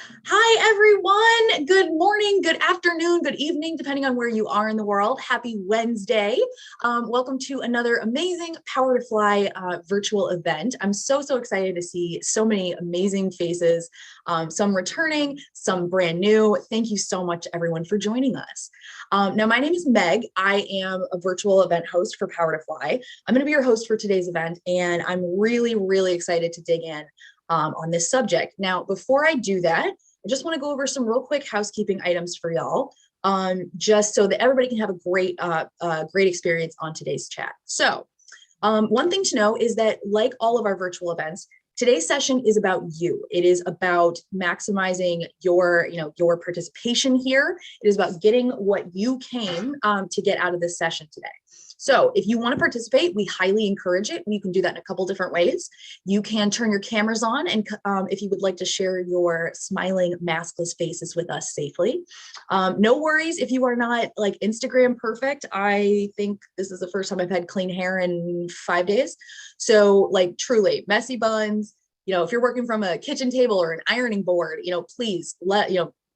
Hi, everyone. Good morning, good afternoon, good evening, depending on where you are in the world. Happy Wednesday. Welcome to another amazing Power to Fly virtual event. I'm so excited to see so many amazing faces, some returning, some brand new. Thank you so much, everyone, for joining us. Now, my name is Meg. I am a virtual event host for Power to Fly. I'm going to be your host for today's event, and I'm really excited to dig in on this subject. Now, before I do that, I just want to go over some real quick housekeeping items for y'all, just so that everybody can have a great experience on today's chat. So one thing to know is that, like all of our virtual events, today's session is about you. It is about maximizing your participation here. It is about getting what you came to get out of this session today. So if you want to participate, we highly encourage it. You can do that in a couple different ways. You can turn your cameras on, and if you would like to share your smiling, maskless faces with us safely. No worries if you are not like Instagram perfect. I think this is the first time I've had clean hair in 5 days. So like truly messy buns, if you're working from a kitchen table or an ironing board, please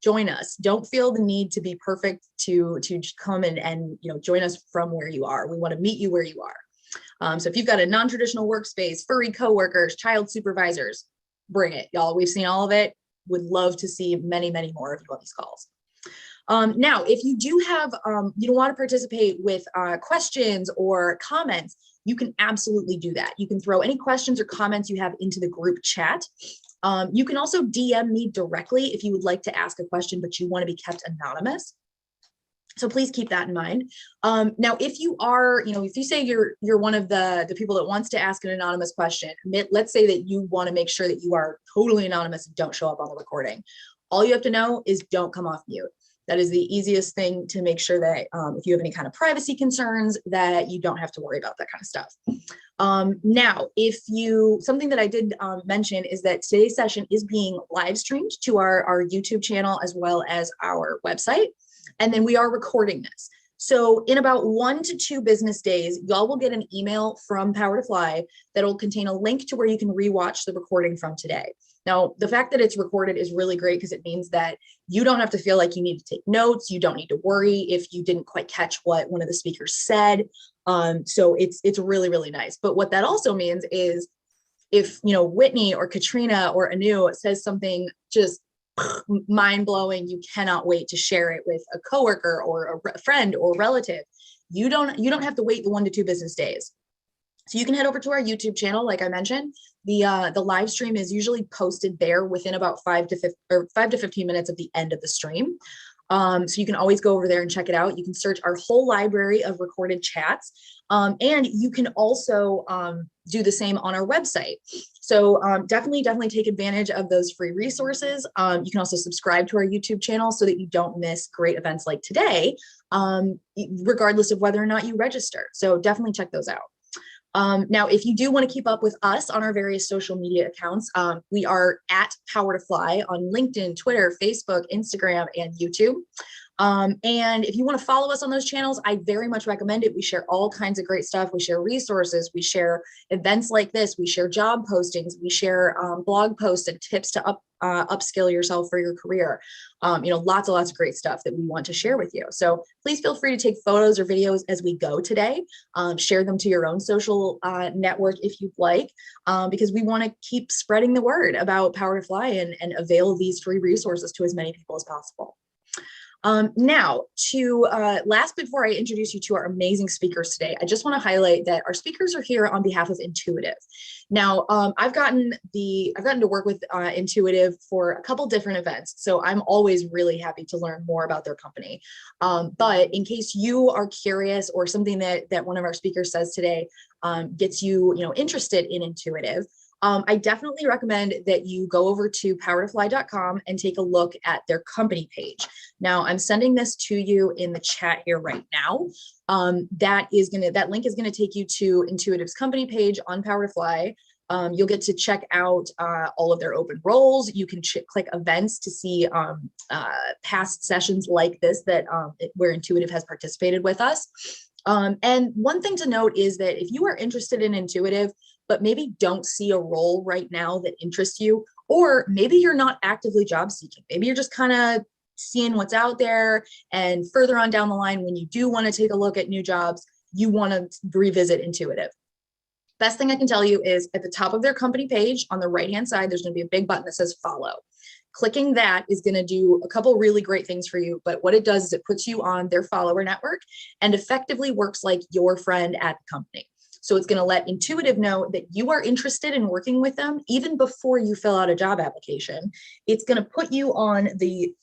join us. Don't feel the need to be perfect to come and join us from where you are. We want to meet you where you are. So if you've got a non-traditional workspace, furry coworkers, child supervisors, bring it, y'all. We've seen all of it. Would love to see many more of you on these calls. Now, if you do have, you don't want to participate with questions or comments, you can absolutely do that. You can throw any questions or comments you have into the group chat. You can also DM me directly if you would like to ask a question, but you want to be kept anonymous. So please keep that in mind. Now, if you are, if you say you're one of the people that wants to ask an anonymous question, let's say that you want to make sure that you are totally anonymous and don't show up on the recording. All you have to know is don't come off mute. That is the easiest thing to make sure that if you have any kind of privacy concerns, that you don't have to worry about that kind of stuff. Now, something that I did mention is that today's session is being live streamed to our YouTube channel as well as our website. And then we are recording this. So in about 1 to 2 business days, y'all will get an email from Power to Fly that will contain a link to where you can rewatch the recording from today. Now, the fact that it's recorded is really great because it means that you don't have to feel like you need to take notes. You don't need to worry if you didn't quite catch what one of the speakers said. So it's really nice. But what that also means is if, Whitney or Katrina or Anu says something just mind-blowing, you cannot wait to share it with a coworker or a friend or relative. You don't have to wait the 1 to 2 business days. So you can head over to our YouTube channel. Like I mentioned, the live stream is usually posted there within about 5 to 15 minutes of the end of the stream. So you can always go over there and check it out. You can search our whole library of recorded chats. And you can also do the same on our website. So definitely take advantage of those free resources. You can also subscribe to our YouTube channel so that you don't miss great events like today, regardless of whether or not you register. So definitely check those out. Now, if you do want to keep up with us on our various social media accounts, we are at Power to Fly on LinkedIn, Twitter, Facebook, Instagram, and YouTube. And if you want to follow us on those channels, I very much recommend it. We share all kinds of great stuff. We share resources. We share events like this. We share job postings. We share blog posts and tips to upskill yourself for your career. Lots of great stuff that we want to share with you. So please feel free to take photos or videos as we go today. Share them to your own social network if you'd like, because we want to keep spreading the word about Power to Fly and avail these free resources to as many people as possible. Now, last before I introduce you to our amazing speakers today, I just want to highlight that our speakers are here on behalf of Intuitive. Now, I've gotten to work with Intuitive for a couple different events, so I'm always really happy to learn more about their company. But in case you are curious or something that one of our speakers says today gets you, interested in Intuitive, I definitely recommend that you go over to powertofly.com and take a look at their company page. Now, I'm sending this to you in the chat here right now. That link is going to take you to Intuitive's company page on Power to Fly. You'll get to check out all of their open roles. You can click events to see past sessions like this where Intuitive has participated with us. And one thing to note is that if you are interested in Intuitive, but maybe don't see a role right now that interests you, Or maybe you're not actively job seeking. Maybe you're just kind of seeing what's out there, and further on down the line, when you do want to take a look at new jobs, you want to revisit Intuitive. Best thing I can tell you is at the top of their company page on the right-hand side, there's going to be a big button that says follow. Clicking that is going to do a couple really great things for you, but what it does is it puts you on their follower network and effectively works like your friend at the company. So it's going to let Intuitive know that you are interested in working with them even before you fill out a job application. It's going to put you on the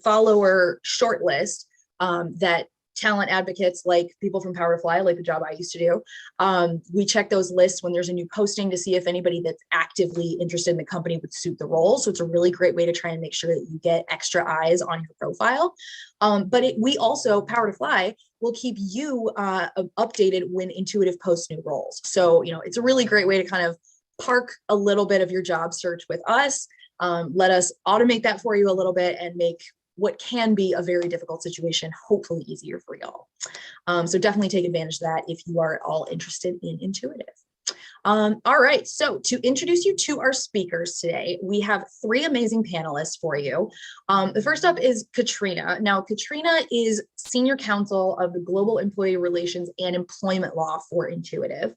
follower shortlist that talent advocates, like people from Power to Fly, like the job I used to do. We check those lists when there's a new posting to see if anybody that's actively interested in the company would suit the role. So it's a really great way to try and make sure that you get extra eyes on your profile. We also, Power to Fly, will keep you updated when Intuitive posts new roles. So, it's a really great way to kind of park a little bit of your job search with us. Let us automate that for you a little bit and make what can be a very difficult situation hopefully easier for y'all. So definitely take advantage of that if you are at all interested in Intuitive. All right, so to introduce you to our speakers today, we have three amazing panelists for you. The first up is Katrina. Now, Katrina is Senior Counsel of the Global Employee Relations and Employment Law for Intuitive.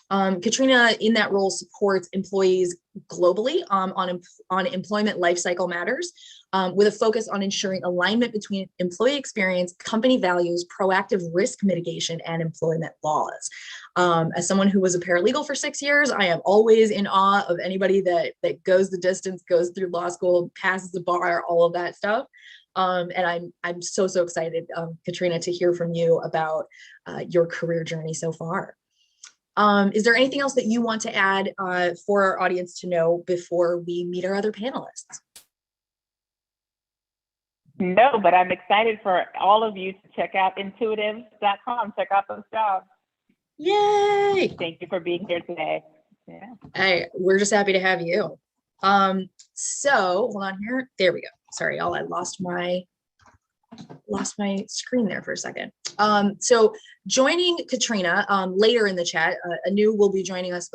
Katrina, in that role, supports employees globally on employment lifecycle matters, with a focus on ensuring alignment between employee experience, company values, proactive risk mitigation, and employment laws. As someone who was a paralegal for 6 years, I am always in awe of anybody that goes the distance, goes through law school, passes the bar, all of that stuff. And I'm so excited, Katrina, to hear from you about your career journey so far. Is there anything else that you want to add for our audience to know before we meet our other panelists? No, but I'm excited for all of you to check out intuitive.com, check out those jobs. Yay! Thank you for being here today. Yeah. Hey, we're just happy to have you. So hold on here. There we go. Sorry, y'all, I lost my screen there for a second. So joining Katrina later in the chat, Anu will be joining us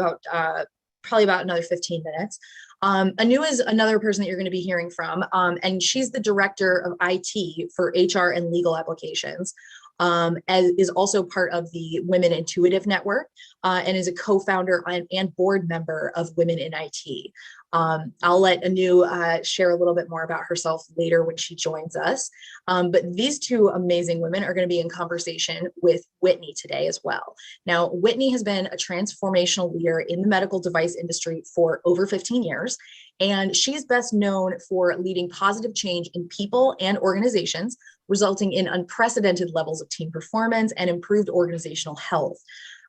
probably about another 15 minutes. Anu is another person that you're going to be hearing from, and she's the director of IT for HR and legal applications, as is also part of the Women Intuitive Network, and is a co-founder and board member of Women in IT. I'll let Anu share a little bit more about herself later when she joins us. But these two amazing women are going to be in conversation with Whitney today as well. Now, Whitney has been a transformational leader in the medical device industry for over 15 years, and she's best known for leading positive change in people and organizations, resulting in unprecedented levels of team performance and improved organizational health.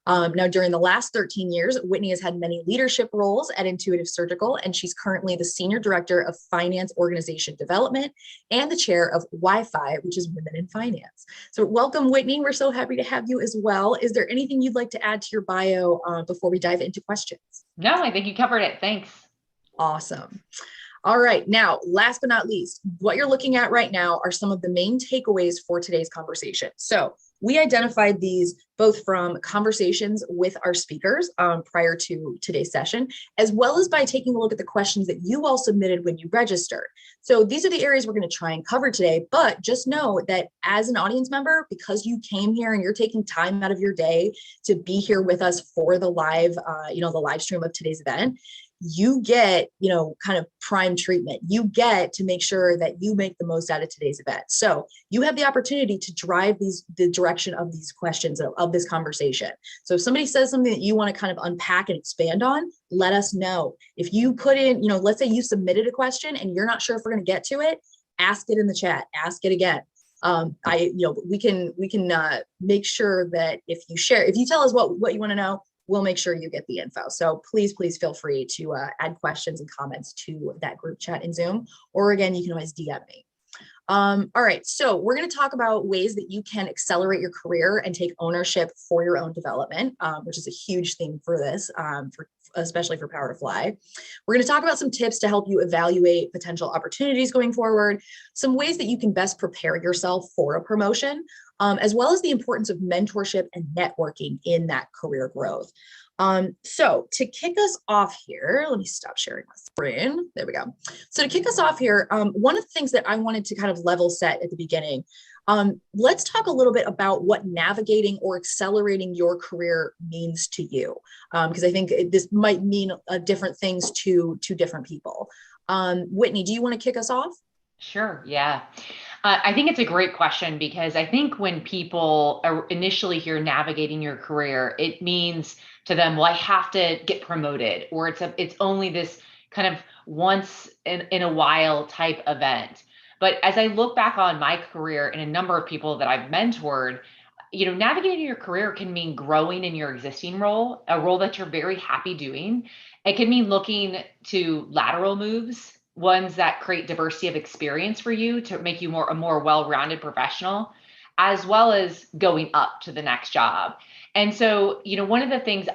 Now, during the last 13 years, Whitney has had many leadership roles at Intuitive Surgical, and she's currently the Senior Director of Finance Organization Development and the Chair of Wi-Fi, which is Women in Finance. So welcome, Whitney. We're so happy to have you as well. Is there anything you'd like to add to your bio before we dive into questions? No, I think you covered it. Thanks. Awesome. All right. Now, last but not least, what you're looking at right now are some of the main takeaways for today's conversation. So we identified these both from conversations with our speakers prior to today's session, as well as by taking a look at the questions that you all submitted when you registered. So these are the areas we're going to try and cover today, but just know that as an audience member, because you came here and you're taking time out of your day to be here with us for the live, the live stream of today's event, you get, kind of prime treatment. You get to make sure that you make the most out of today's event. So you have the opportunity to drive the direction of these questions, of this conversation. So if somebody says something that you want to kind of unpack and expand on, let us know. If you put in, let's say you submitted a question and you're not sure if we're going to get to it, ask it in the chat, ask it again. We can make sure that if you tell us what you want to know, we'll make sure you get the info. So please feel free to add questions and comments to that group chat in Zoom, or again, you can always DM me. All right, so we're going to talk about ways that you can accelerate your career and take ownership for your own development, which is a huge theme for this, especially for Power to Fly. We're going to talk about some tips to help you evaluate potential opportunities going forward, some ways that you can best prepare yourself for a promotion, as well as the importance of mentorship and networking in that career growth. So to kick us off here, let me stop sharing my screen. There we go. So to kick us off here, one of the things that I wanted to kind of level set at the beginning, let's talk a little bit about what navigating or accelerating your career means to you, because I think this might mean different things to different people. Whitney, do you want to kick us off? Sure. Yeah. I think it's a great question because I think when people initially hear navigating your career, it means to them, well, I have to get promoted, or it's only this kind of once in a while type event. But as I look back on my career and a number of people that I've mentored, navigating your career can mean growing in your existing role, a role that you're very happy doing. It can mean looking to lateral moves, ones that create diversity of experience for you to make you a more well-rounded professional, as well as going up to the next job. And so, one of the things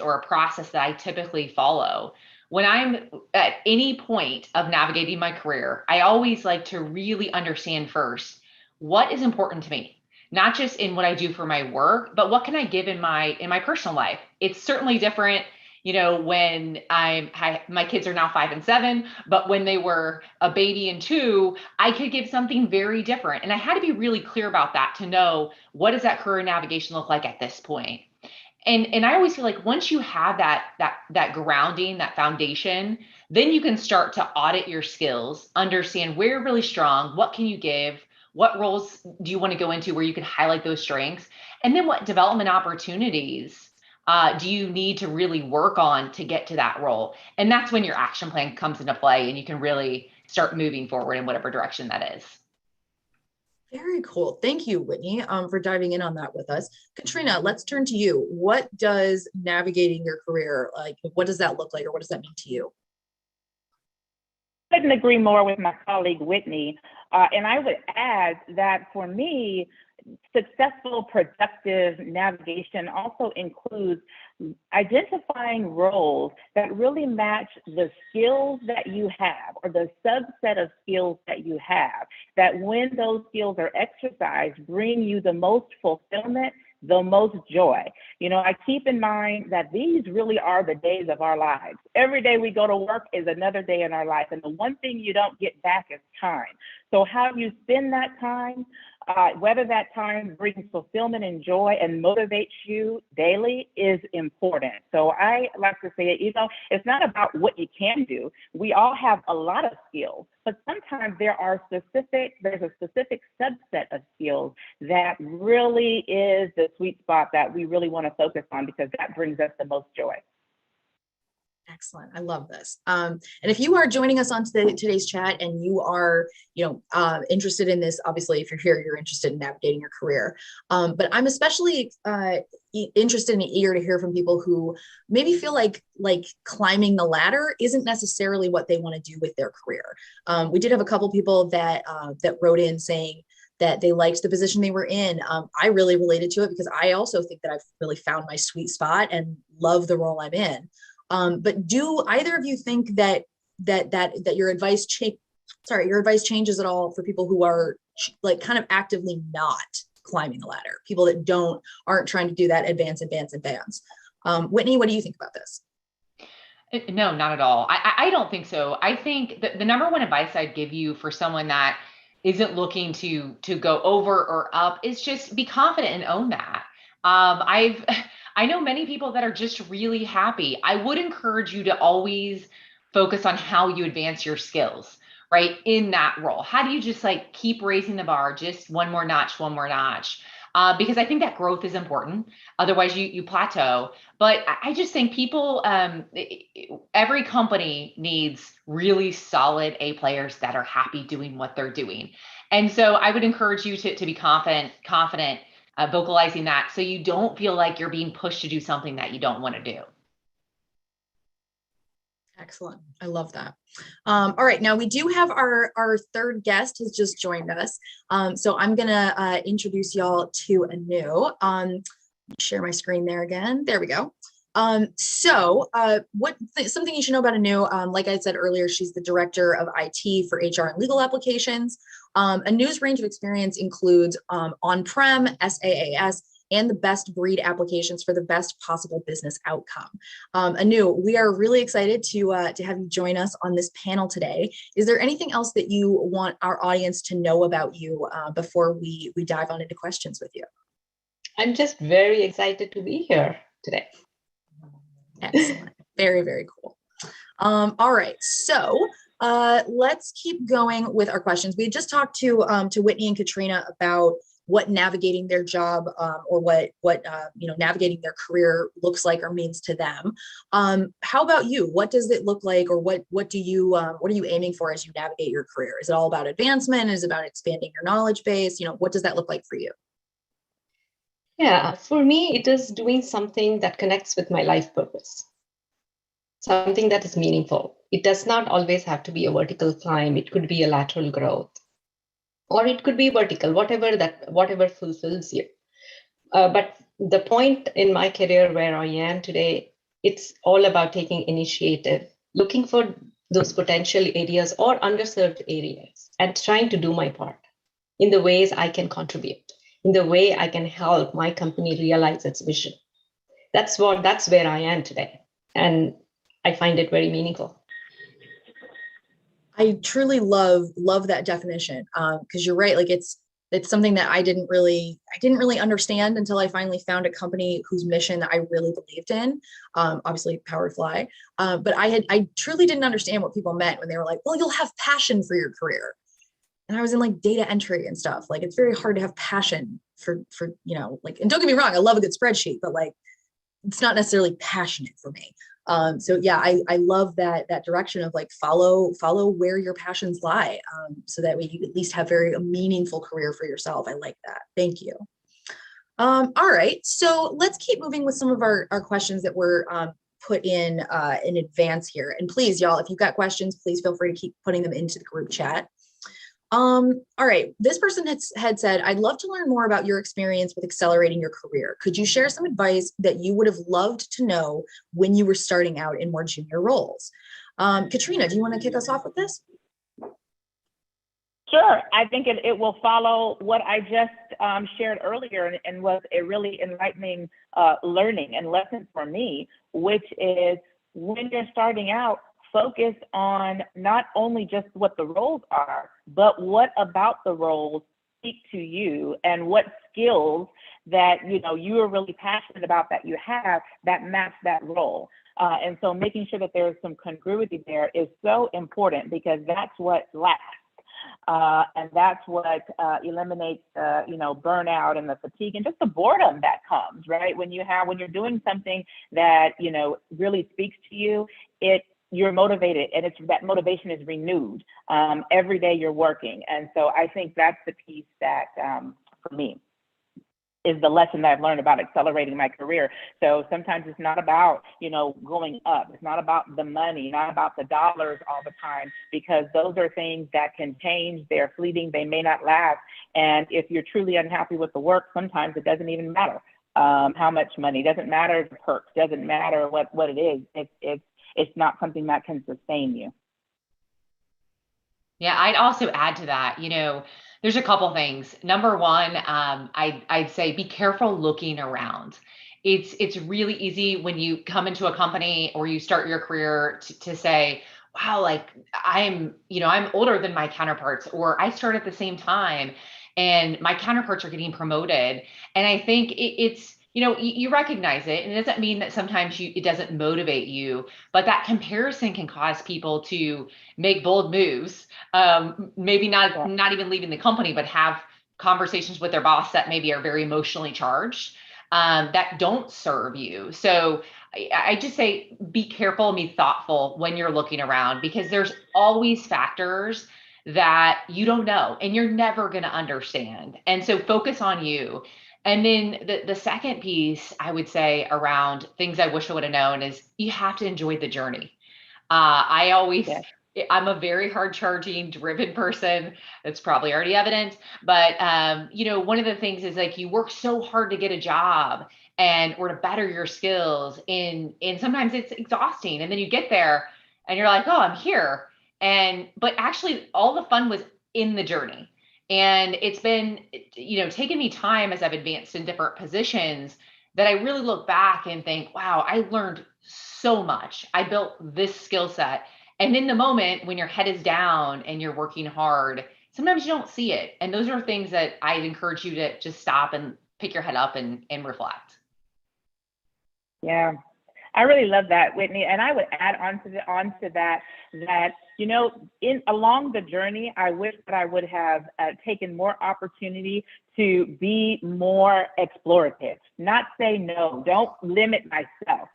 or a process that I typically follow when I'm at any point of navigating my career, I always like to really understand first what is important to me, not just in what I do for my work, but what can I give in my personal life. It's certainly different, when my kids are now 5 and 7, but when they were a baby and 2, I could give something very different. And I had to be really clear about that to know, what does that career navigation look like at this point? And I always feel like once you have that grounding, that foundation, then you can start to audit your skills, understand where you're really strong, what can you give, what roles do you want to go into where you can highlight those strengths, and then what development opportunities do you need to really work on to get to that role? And that's when your action plan comes into play and you can really start moving forward in whatever direction that is. Very cool. Thank you, Whitney, for diving in on that with us. Katrina, let's turn to you. What does navigating your career, what does that look like, or what does that mean to you? I couldn't agree more with my colleague, Whitney. And I would add that for me, successful, productive navigation also includes identifying roles that really match the skills that you have, or the subset of skills that you have, that when those skills are exercised, bring you the most fulfillment, the most joy. I keep in mind that these really are the days of our lives. Every day we go to work is another day in our life. And the one thing you don't get back is time. So how you spend that time, whether that time brings fulfillment and joy and motivates you daily, is important. So I like to say, it's not about what you can do. We all have a lot of skills, but sometimes there's a specific subset of skills that really is the sweet spot that we really want to focus on, because that brings us the most joy. Excellent. I love this. And if you are joining us on today's chat and you are, interested in this, obviously, if you're here, you're interested in navigating your career. But I'm especially interested and eager to hear from people who maybe feel like climbing the ladder isn't necessarily what they want to do with their career. We did have a couple people that wrote in saying that they liked the position they were in. I really related to it because I also think that I've really found my sweet spot and love the role I'm in. But do either of you think that your advice changes at all for people who are kind of actively not climbing the ladder, people that aren't trying to do that advance? Whitney, what do you think about this? No, not at all. I don't think so. I think that the number one advice I'd give you for someone that isn't looking to go over or up is just be confident and own that. I know many people that are just really happy. I would encourage you to always focus on how you advance your skills, right? In that role. How do you just keep raising the bar, just one more notch, because I think that growth is important. Otherwise you plateau. But I just think people, every company needs really solid A players that are happy doing what they're doing. And so I would encourage you to be confident, vocalizing that, so you don't feel like you're being pushed to do something that you don't want to do. Excellent. I love that. All right. Now we do have our third guest has just joined us. So I'm going to introduce y'all to Anu. Share my screen there again. There we go. Something you should know about Anu, like I said earlier, she's the director of IT for HR and legal applications. Anu's range of experience includes on-prem, SaaS, and the best breed applications for the best possible business outcome. Anu, we are really excited to have you join us on this panel today. Is there anything else that you want our audience to know about you before we dive on into questions with you? I'm just very excited to be here today. Excellent. Very, very cool. All right. So let's keep going with our questions. We just talked to Whitney and Katrina about what navigating their job or what navigating their career looks like or means to them. How about you? What does it look like, or what are you aiming for as you navigate your career? Is it all about advancement? Is it about expanding your knowledge base? What does that look like for you? Yeah, for me, it is doing something that connects with my life purpose, something that is meaningful. It does not always have to be a vertical climb. It could be a lateral growth, or it could be vertical, whatever fulfills you. But the point in my career where I am today, it's all about taking initiative, looking for those potential areas or underserved areas, and trying to do my part in the ways I can contribute, in the way I can help my company realize its vision. That's where I am today. And I find it very meaningful. I truly love that definition, because you're right. Like it's something that I didn't really understand until I finally found a company whose mission I really believed in. Obviously, Powerfly, but I truly didn't understand what people meant when they were like, "Well, you'll have passion for your career." And I was in like data entry and stuff. Like it's very hard to have passion for like. And don't get me wrong, I love a good spreadsheet, but like it's not necessarily passionate for me. So yeah, I love that direction of like follow where your passions lie, so that way you at least have a meaningful career for yourself. I like that. Thank you. All right, so let's keep moving with some of our questions that were put in advance here. And please, y'all, if you've got questions, please feel free to keep putting them into the group chat. All right, this person had said, I'd love to learn more about your experience with accelerating your career. Could you share some advice that you would have loved to know when you were starting out in more junior roles? Katrina, do you want to kick us off with this? Sure. I think it will follow what I just shared earlier, and was a really enlightening learning and lesson for me, which is when you're starting out, focus on not only just what the roles are, but what about the roles speak to you, and what skills that you are really passionate about that you have that match that role. And so making sure that there's some congruity there is so important, because that's what lasts. And that's what eliminates, burnout and the fatigue and just the boredom that comes, right? When you're doing something that, really speaks to you, you're motivated, and that motivation is renewed every day you're working. And so I think that's the piece that, for me, is the lesson that I've learned about accelerating my career. So sometimes it's not about, going up. It's not about the money, not about the dollars all the time, because those are things that can change. They're fleeting. They may not last. And if you're truly unhappy with the work, sometimes it doesn't even matter how much money. It doesn't matter the perks. Doesn't matter what it is. It's not something that can sustain you. Yeah, I'd also add to that, there's a couple things. Number one, I'd say be careful looking around. It's really easy when you come into a company or you start your career to say, wow, like I'm older than my counterparts, or I start at the same time and my counterparts are getting promoted. And I think it's, you recognize it, and it doesn't mean that sometimes it doesn't motivate you, but that comparison can cause people to make bold moves. Maybe not even leaving the company, but have conversations with their boss that maybe are very emotionally charged, that don't serve you. So I just say, be careful and be thoughtful when you're looking around, because there's always factors that you don't know and you're never going to understand. And so focus on you. And then the second piece I would say around things I wish I would have known is you have to enjoy the journey. I'm a very hard charging, driven person. That's probably already evident. But, one of the things is like you work so hard to get a job or to better your skills. And sometimes it's exhausting. And then you get there and you're like, oh, I'm here. But actually all the fun was in the journey. And it's been, taken me time as I've advanced in different positions that I really look back and think, wow, I learned so much. I built this skill set. And in the moment when your head is down and you're working hard, sometimes you don't see it. And those are things that I'd encourage you to just stop and pick your head up and reflect. Yeah, I really love that, Whitney. And I would add on to that, in along the journey, I wish that I would have taken more opportunity to be more explorative, not say no, don't limit myself.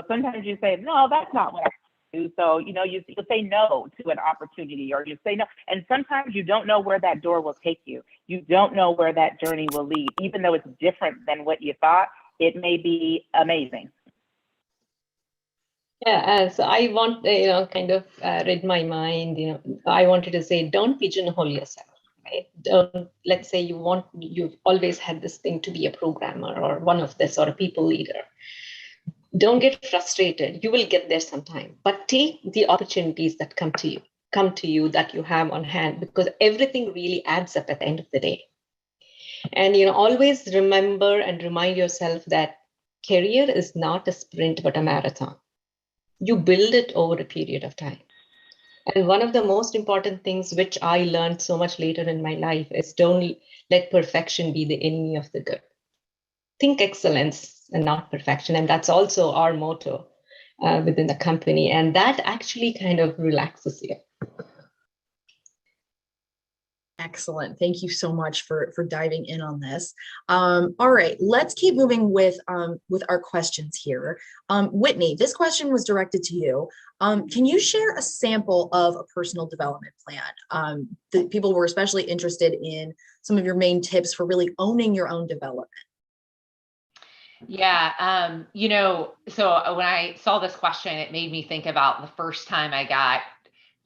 Sometimes you say, no, that's not what I do. So, you'll say no to an opportunity, or you say no. And sometimes you don't know where that door will take you. You don't know where that journey will lead, even though it's different than what you thought. It may be amazing. Yeah, so I want, kind of read my mind, I wanted to say, don't pigeonhole yourself, right? Let's say you've always had this thing to be a programmer or one of this or a people leader. Don't get frustrated. You will get there sometime, but take the opportunities that come to you that you have on hand, because everything really adds up at the end of the day. And, always remember and remind yourself that career is not a sprint, but a marathon. You build it over a period of time. And one of the most important things which I learned so much later in my life is don't let perfection be the enemy of the good. Think excellence and not perfection. And that's also our motto within the company. And that actually kind of relaxes you. Excellent. Thank you so much for diving in on this. All right, let's keep moving with our questions here. Whitney, this question was directed to you. Can you share a sample of a personal development plan? The people were especially interested in some of your main tips for really owning your own development. Yeah, so when I saw this question, it made me think about the first time I got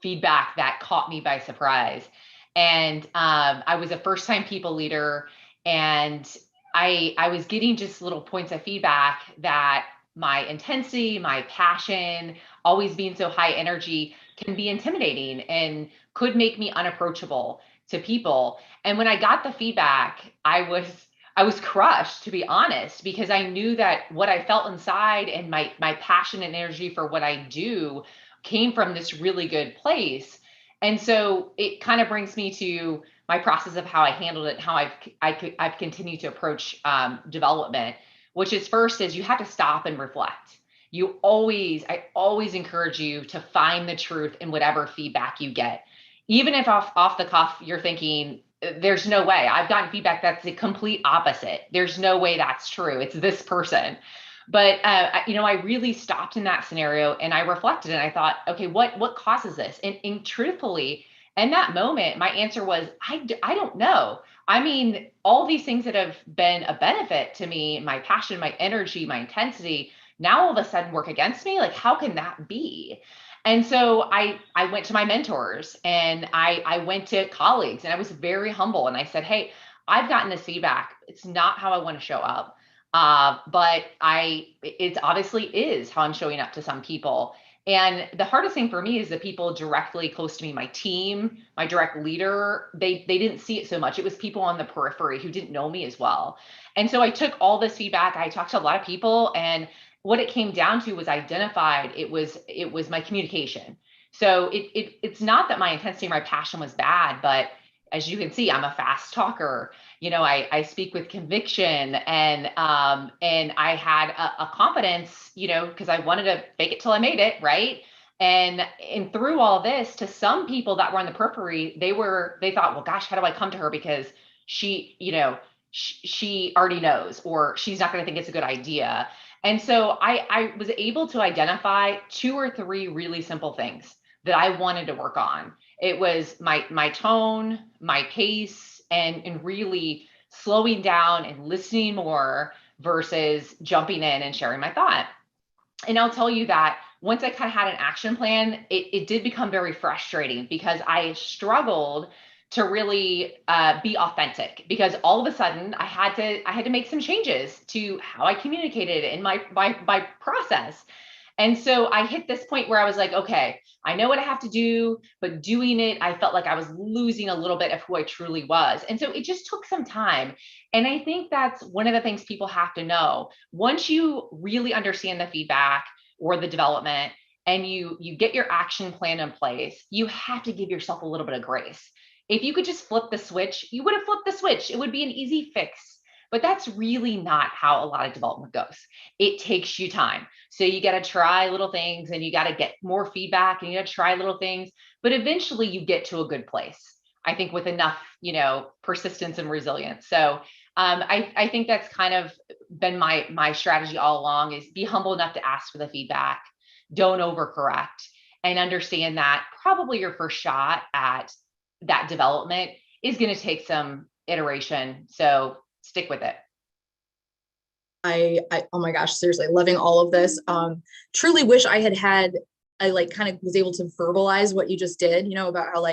feedback that caught me by surprise. And I was a first-time people leader, and I was getting just little points of feedback that my intensity, my passion, always being so high energy can be intimidating and could make me unapproachable to people. And when I got the feedback, I was crushed, to be honest, because I knew that what I felt inside and my passion and energy for what I do came from this really good place. And so it kind of brings me to my process of how I handled it, how I've continued to approach development, which is first is you have to stop and reflect. I always encourage you to find the truth in whatever feedback you get. Even if off the cuff, you're thinking, there's no way. I've gotten feedback that's the complete opposite. There's no way that's true. It's this person. But I really stopped in that scenario and I reflected and I thought, okay, what causes this? And truthfully, in that moment, my answer was, I don't know. I mean, all these things that have been a benefit to me, my passion, my energy, my intensity, now all of a sudden work against me. Like, how can that be? And so I went to my mentors and I went to colleagues and I was very humble. And I said, hey, I've gotten this feedback. It's not how I want to show up. But it obviously is how I'm showing up to some people. And the hardest thing for me is the people directly close to me, my team, my direct leader, they didn't see it so much. It was people on the periphery who didn't know me as well. And so I took all this feedback. I talked to a lot of people, and what it came down to was identified. It was my communication. So it's not that my intensity or my passion was bad, but as you can see, I'm a fast talker. I speak with conviction, and I had a confidence, because I wanted to fake it till I made it, right? And through all this, to some people that were on the periphery, they thought, well, gosh, how do I come to her because she already knows, or she's not going to think it's a good idea. And so I was able to identify 2 or 3 really simple things that I wanted to work on. It was my tone, my pace, and really slowing down and listening more versus jumping in and sharing my thought. And I'll tell you that once I kind of had an action plan, it did become very frustrating because I struggled to really be authentic, because all of a sudden I had to make some changes to how I communicated in my process. And so I hit this point where I was like, okay, I know what I have to do, but doing it, I felt like I was losing a little bit of who I truly was. And so it just took some time. And I think that's one of the things people have to know. Once you really understand the feedback or the development, and you get your action plan in place, you have to give yourself a little bit of grace. If you could just flip the switch, you would have flipped the switch. It would be an easy fix. But that's really not how a lot of development goes. It takes you time. So you got to try little things, and you got to get more feedback, and you got to try little things, but eventually you get to a good place, I think, with enough, persistence and resilience. So I think that's kind of been my strategy all along, is be humble enough to ask for the feedback. Don't overcorrect, and understand that probably your first shot at that development is going to take some iteration. So stick with it. I oh my gosh, seriously, loving all of this. Truly wish I kind of was able to verbalize what you just did, about how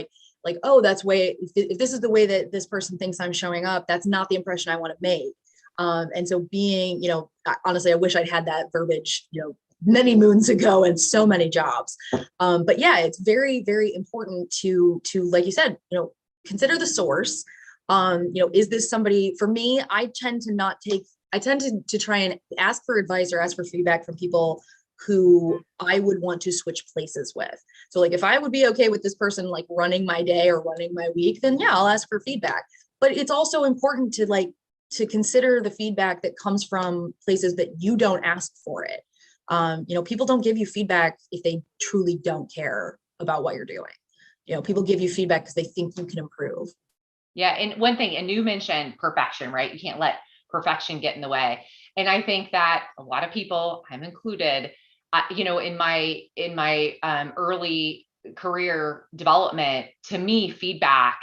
oh, that's way, if this is the way that this person thinks I'm showing up, that's not the impression I want to make. And so being, honestly, I wish I'd had that verbiage, many moons ago in so many jobs. But yeah, it's very, very important to, like you said, consider the source. Is this somebody, for me, I tend to try and ask for advice or ask for feedback from people who I would want to switch places with. So if I would be okay with this person running my day or running my week, then yeah, I'll ask for feedback. But it's also important to consider the feedback that comes from places that you don't ask for it. People don't give you feedback if they truly don't care about what you're doing. People give you feedback because they think you can improve. Yeah. And one thing, Anu mentioned perfection, right? You can't let perfection get in the way. And I think that a lot of people, I'm included, in my early career development, to me, feedback,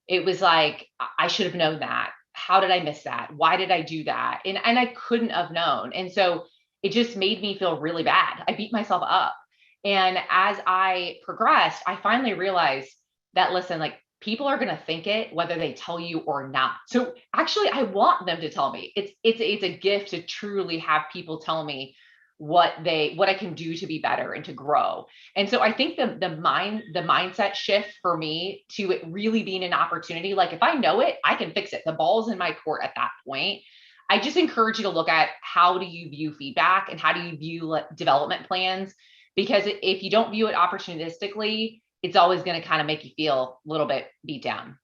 it was like, I should have known that. How did I miss that? Why did I do that? And I couldn't have known. And so it just made me feel really bad. I beat myself up. And as I progressed, I finally realized that, listen, people are going to think it whether they tell you or not. So actually, I want them to tell me. It's a gift to truly have people tell me what I can do to be better and to grow. And so I think the mindset shift for me to it really being an opportunity, if I know it, I can fix it. The ball's in my court at that point. I just encourage you to look at, how do you view feedback and how do you view development plans? Because if you don't view it opportunistically, it's always going to kind of make you feel a little bit beat down.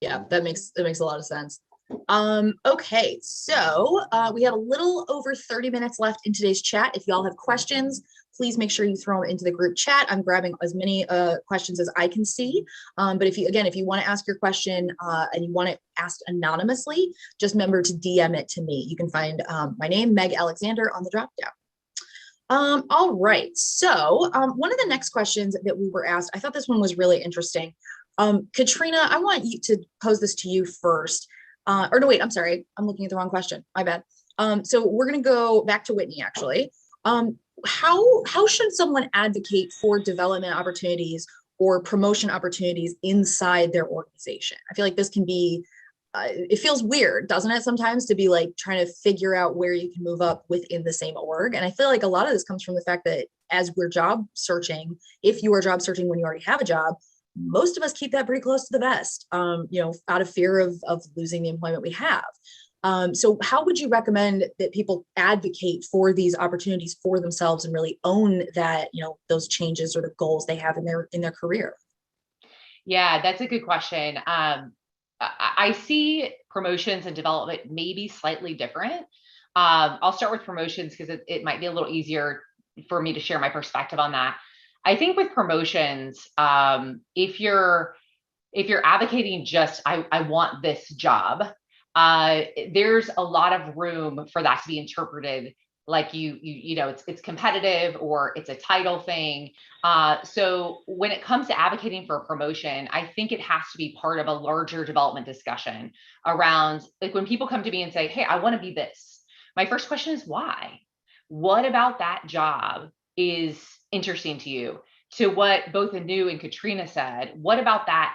Yeah, that makes a lot of sense. Okay, so we have a little over 30 minutes left in today's chat. If y'all have questions, please make sure you throw them into the group chat. I'm grabbing as many questions as I can see. But if you want to ask your question and you want it asked anonymously, just remember to DM it to me. You can find my name, Meg Alexander, on the dropdown. All right, so one of the next questions that we were asked, I thought this one was really interesting. Katrina, I want you to pose this to you first. Or no, wait, I'm sorry. I'm looking at the wrong question. My bad. So we're going to go back to Whitney, actually. How should someone advocate for development opportunities or promotion opportunities inside their organization? I feel like this can be, it feels weird, doesn't it, sometimes, to be trying to figure out where you can move up within the same org. And I feel like a lot of this comes from the fact that as we're job searching, if you are job searching when you already have a job, most of us keep that pretty close to the vest, out of fear of losing the employment we have. So how would you recommend that people advocate for these opportunities for themselves and really own that, those changes or the goals they have in their career? Yeah, that's a good question. I see promotions and development maybe slightly different. I'll start with promotions because it might be a little easier for me to share my perspective on that. I think with promotions, if you're advocating just, I want this job, there's a lot of room for that to be interpreted like it's competitive or it's a title thing. So when it comes to advocating for a promotion, I think it has to be part of a larger development discussion around, when people come to me and say, hey, I want to be this. My first question is why? What about that job is interesting to you? To what both Anu and Katrina said, what about that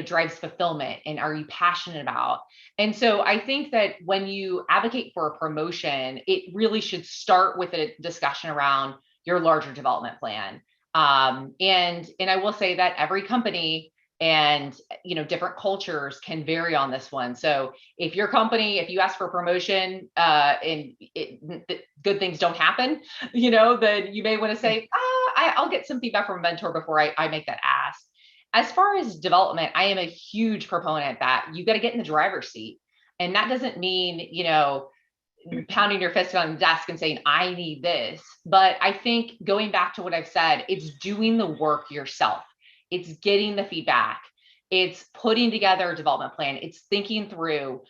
drives fulfillment, and are you passionate about? And so I think that when you advocate for a promotion, it really should start with a discussion around your larger development plan. And I will say that every company and different cultures can vary on this one. So if if you ask for a promotion and good things don't happen, then you may want to say, I'll get some feedback from a mentor before I make that ask. As far as development, I am a huge proponent that you got to get in the driver's seat. And that doesn't mean, pounding your fist on the desk and saying, I need this. But I think going back to what I've said, it's doing the work yourself. It's getting the feedback. It's putting together a development plan. It's thinking through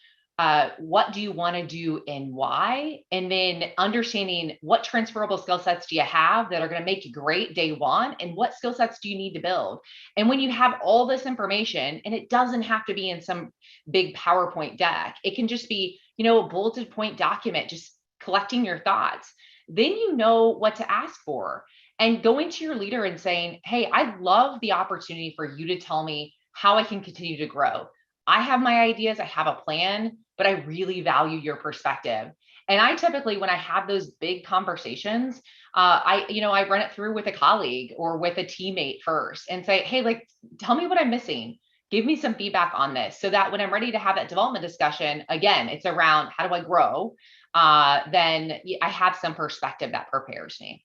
what do you want to do and why, and then understanding what transferable skill sets do you have that are going to make you great day one, and what skill sets do you need to build. And when you have all this information, and it doesn't have to be in some big PowerPoint deck, it can just be, a bulleted point document, just collecting your thoughts, then you know what to ask for. And going to your leader and saying, hey, I'd love the opportunity for you to tell me how I can continue to grow. I have my ideas, I have a plan, but I really value your perspective. And I typically, when I have those big conversations, I run it through with a colleague or with a teammate first and say, hey, tell me what I'm missing. Give me some feedback on this, so that when I'm ready to have that development discussion, again, it's around how do I grow? Then I have some perspective that prepares me.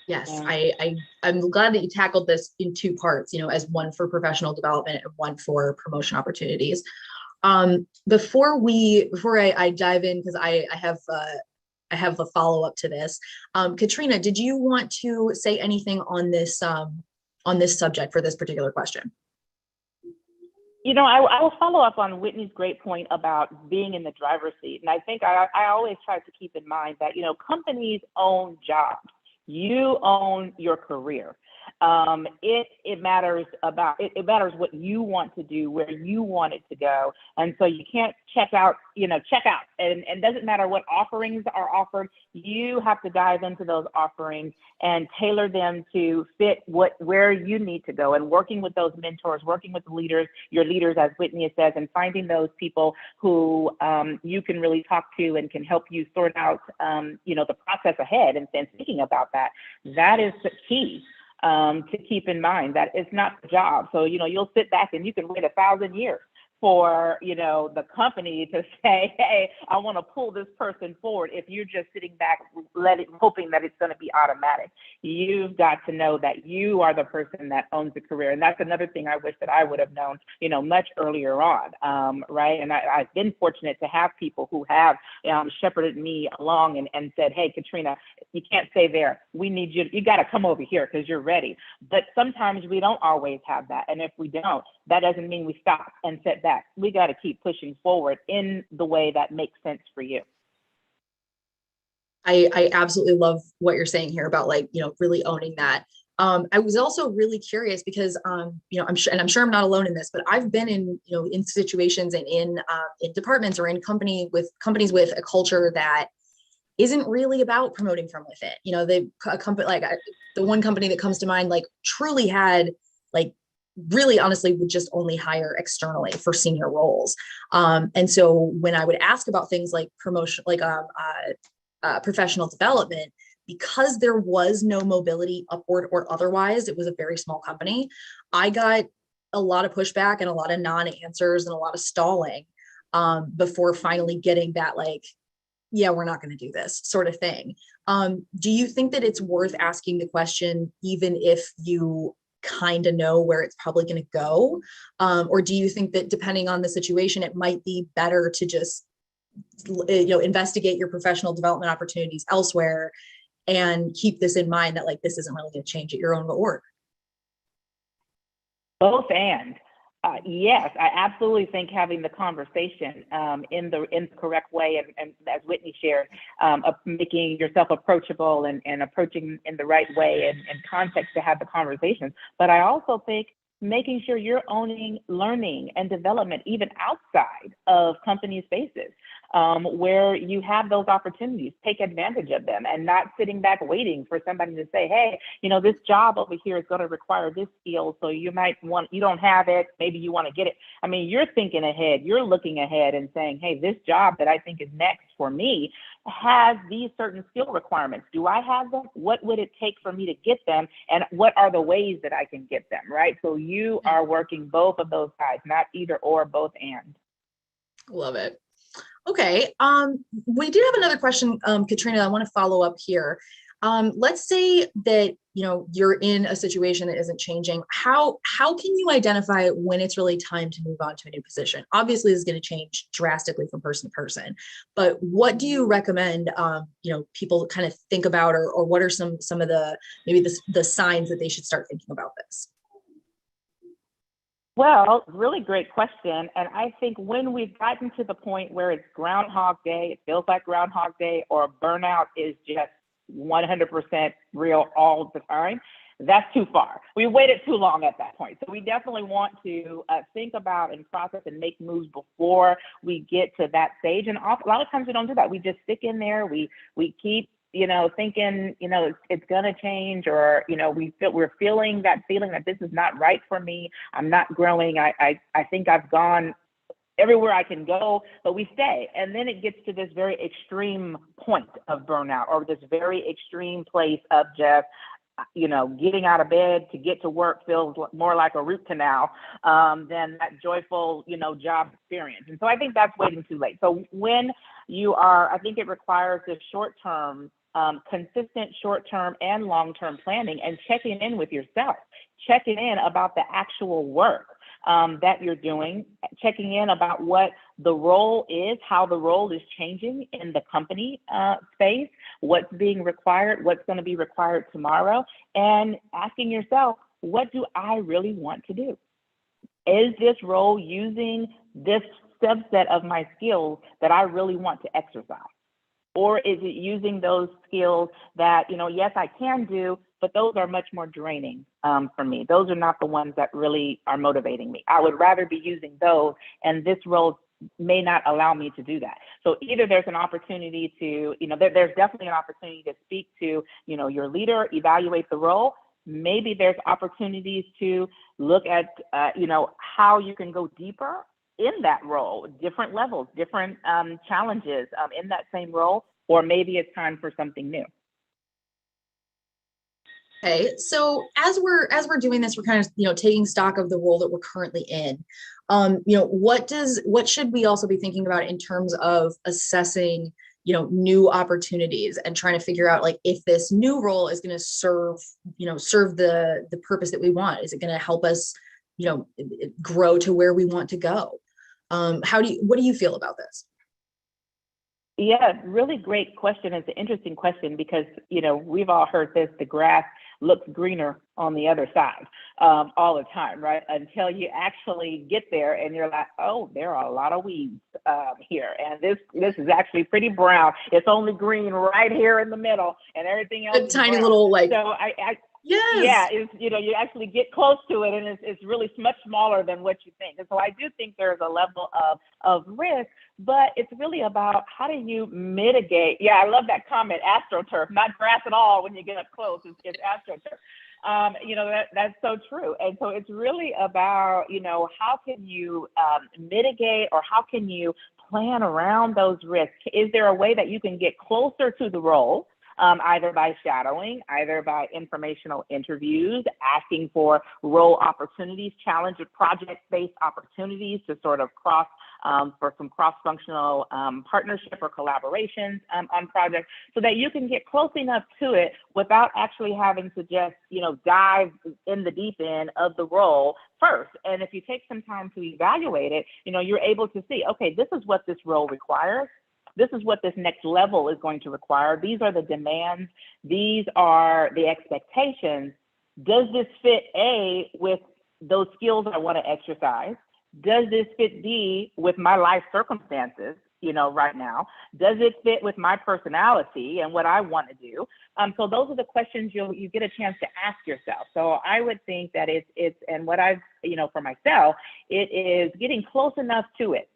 Yes, I'm glad that you tackled this in two parts, as one for professional development and one for promotion opportunities. Before I dive in, because I have a follow-up to this. Katrina, did you want to say anything on this subject for this particular question? I will follow up on Whitney's great point about being in the driver's seat. And I think I always try to keep in mind that, companies own jobs. You own your career. It matters what you want to do, where you want it to go. And so you can't check out. And it doesn't matter what offerings are offered. You have to dive into those offerings and tailor them to fit where you need to go, and working with those mentors, working with the leaders, your leaders, as Whitney says, and finding those people who you can really talk to and can help you sort out, the process ahead, and thinking about that. That is the key. To keep in mind that it's not the job. So, you'll sit back and you can wait 1,000 years for, the company to say, hey, I want to pull this person forward. If you're just sitting back, hoping that it's going to be automatic. You've got to know that you are the person that owns the career. And that's another thing I wish that I would have known, much earlier on, right? And I've been fortunate to have people who have shepherded me along and said, hey, Katrina, you can't stay there. We need you got to come over here because you're ready. But sometimes we don't always have that. And if we don't, that doesn't mean we stop and sit back. We got to keep pushing forward in the way that makes sense for you. I absolutely love what you're saying here about really owning that. I was also really curious because I'm sure I'm not alone in this, but I've been in situations and in departments or in companies with a culture that isn't really about promoting from within. The one company that comes to mind truly had really honestly would just only hire externally for senior roles. And so when I would ask about things like promotion, professional development, because there was no mobility upward or otherwise, it was a very small company, I got a lot of pushback and a lot of non-answers and a lot of stalling before finally getting that yeah, we're not going to do this sort of thing. Do you think that it's worth asking the question, even if you kind of know where it's probably going to go? Or do you think that depending on the situation, it might be better to just, investigate your professional development opportunities elsewhere and keep this in mind that this isn't really going to change at your own org? Both and. Yes, I absolutely think having the conversation in the correct way, and as Whitney shared, of making yourself approachable and approaching in the right way and context to have the conversations. But I also think making sure you're owning learning and development even outside of company spaces. where you have those opportunities. Take advantage of them and not sitting back waiting for somebody to say, hey, this job over here is going to require this skill, so you don't have it, maybe you want to get it. I mean, you're thinking ahead, you're looking ahead and saying, hey, this job that I think is next for me has these certain skill requirements. Do I have them? What would it take for me to get them? And what are the ways that I can get them, right? So you are working both of those sides, not either or, both and. Love it. Okay. We do have another question, Katrina, I want to follow up here. Let's say that, you're in a situation that isn't changing. How can you identify when it's really time to move on to a new position? Obviously, this is going to change drastically from person to person, but what do you recommend, people kind of think about, or what are some of the, maybe the signs that they should start thinking about this? Well, really great question. And I think when we've gotten to the point where it's Groundhog Day, it feels like Groundhog Day, or burnout is just 100% real all the time, that's too far. We waited too long at that point. So we definitely want to think about and process and make moves before we get to that stage. And a lot of times we don't do that. We just stick in there. We keep thinking, it's going to change, or, we're feeling that this is not right for me. I'm not growing. I think I've gone everywhere I can go, but we stay. And then it gets to this very extreme point of burnout, or this very extreme place of just, getting out of bed to get to work feels more like a root canal than that joyful, job experience. And so I think that's waiting too late. So when I think it requires this short-term, consistent short-term and long-term planning, and checking in with yourself, checking in about the actual work that you're doing, checking in about what the role is, how the role is changing in the company space, what's being required, what's going to be required tomorrow, and asking yourself, what do I really want to do? Is this role using this subset of my skills that I really want to exercise? Or is it using those skills that, yes, I can do, but those are much more draining for me. Those are not the ones that really are motivating me. I would rather be using those, and this role may not allow me to do that. So either there's an opportunity to, there's definitely an opportunity to speak to, your leader, evaluate the role. Maybe there's opportunities to look at, how you can go deeper in that role, different levels, different challenges in that same role, or maybe it's time for something new. Okay, so as we're doing this, we're kind of taking stock of the role that we're currently in. What should we also be thinking about in terms of assessing new opportunities and trying to figure out, like, if this new role is going to serve the purpose that we want? Is it going to help us grow to where we want to go? What do you feel about this? Yeah, really great question. It's an interesting question because, we've all heard this, the grass looks greener on the other side all the time, right? Until you actually get there and you're like, oh, there are a lot of weeds here. And this is actually pretty brown. It's only green right here in the middle, and everything else is tiny brown. Little like. So Yes. Yeah, you actually get close to it, and it's really much smaller than what you think. And so I do think there's a level of risk, but it's really about how do you mitigate. Yeah, I love that comment, AstroTurf, not grass at all when you get up close. It's AstroTurf. That's so true. And so it's really about, how can you mitigate, or how can you plan around those risks? Is there a way that you can get closer to the role? Either by shadowing, either by informational interviews, asking for role opportunities, challenge of project-based opportunities to sort of for some cross-functional partnership or collaborations on projects, so that you can get close enough to it without actually having to just, dive in the deep end of the role first. And if you take some time to evaluate it, you're able to see, okay, this is what this role requires. This is what this next level is going to require. These are the demands. These are the expectations. Does this fit A, with those skills I want to exercise? Does this fit B, with my life circumstances, right now? Does it fit with my personality and what I want to do? So those are the questions you get a chance to ask yourself. So I would think that it's and what I've, for myself, it is getting close enough to it